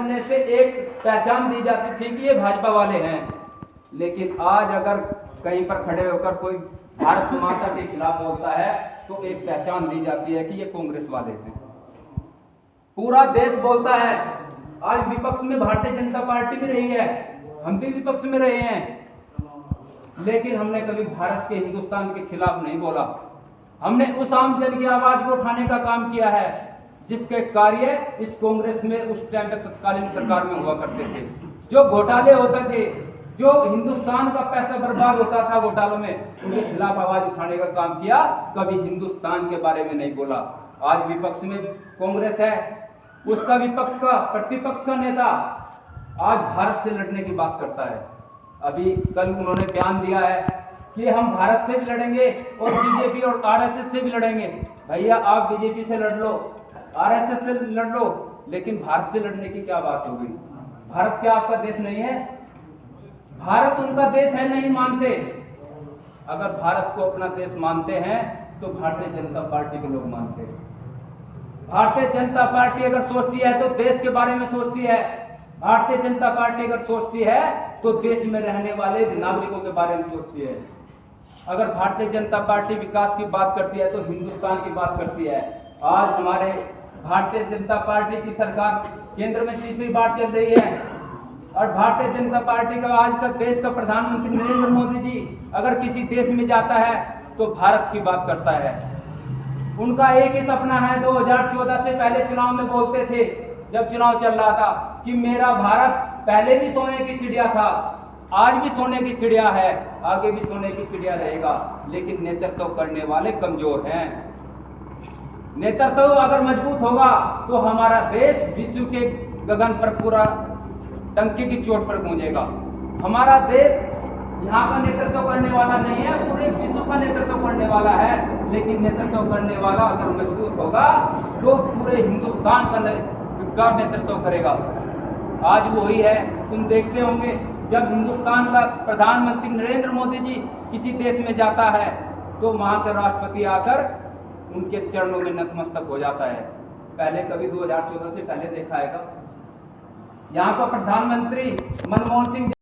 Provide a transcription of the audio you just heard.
करने से एक पहचान दी जाती थी कि ये भाजपा वाले हैं, लेकिन आज अगर कहीं पर खड़े होकर कोई भारत माता के खिलाफ बोलता है तो एक पहचान दी जाती है कि ये कांग्रेस वाले हैं। पूरा देश बोलता है। आज विपक्ष में भारतीय जनता पार्टी भी रही है, हम भी विपक्ष में रहे हैं, लेकिन हमने कभी भारत के हिंदुस्तान के खिलाफ नहीं बोला। हमने उस आम जन की आवाज को उठाने का काम किया है जिसके कार्य इस कांग्रेस में उस टाइम तक तत्कालीन सरकार में हुआ करते थे। जो घोटाले होते थे, जो हिंदुस्तान का पैसा बर्बाद होता था घोटालों में, उनके खिलाफ आवाज उठाने का काम किया, कभी हिंदुस्तान के बारे में नहीं बोला। आज विपक्ष में कांग्रेस है, उसका विपक्ष का प्रतिपक्ष का नेता आज भारत से लड़ने की बात करता है। अभी कल उन्होंने बयान दिया है कि हम भारत से भी लड़ेंगे और बीजेपी और आरएसएस से भी लड़ेंगे। भैया आप बीजेपी से लड़ लो, आरएसएस से लड़ लो, लेकिन भारत से लड़ने की क्या बात हो गई? भारत क्या आपका देश नहीं है? भारत उनका देश है, नहीं मानते। अगर भारत को अपना देश मानते हैं तो भारतीय जनता पार्टी के लोग मानते हैं। भारतीय जनता पार्टी अगर सोचती है तो देश के बारे में सोचती है। भारतीय जनता पार्टी अगर सोचती है तो देश में रहने वाले नागरिकों के बारे में सोचती है। अगर भारतीय जनता पार्टी विकास की बात करती है तो हिंदुस्तान की बात करती है। आज हमारे भारतीय जनता पार्टी की सरकार केंद्र में तीसरी बार चल रही है और भारतीय जनता पार्टी का आज का देश का प्रधानमंत्री नरेंद्र मोदी जी अगर किसी देश में जाता है तो भारत की बात करता है। उनका एक ही सपना है, 2014 से पहले चुनाव में बोलते थे, जब चुनाव चल रहा था, कि मेरा भारत पहले भी सोने की चिड़िया था, आज भी सोने की चिड़िया है, आगे भी सोने की चिड़िया रहेगा, लेकिन नेतृत्व करने वाले कमजोर हैं। नेतृत्व अगर मजबूत होगा तो हमारा देश विश्व के गगन पर पूरा टंकी की चोट पर गूंजेगा। हमारा देश यहाँ का नेतृत्व करने वाला नहीं है, पूरे विश्व का नेतृत्व करने वाला है, लेकिन नेतृत्व करने वाला अगर मजबूत होगा तो पूरे हिंदुस्तान का नेतृत्व करेगा। आज वही है। तुम देखते होंगे जब हिंदुस्तान का प्रधानमंत्री नरेंद्र मोदी जी किसी देश में जाता है तो वहां के राष्ट्रपति आकर उनके चरणों में नतमस्तक हो जाता है। पहले कभी 2014 से पहले देखा है? यहाँ का प्रधानमंत्री मनमोहन सिंह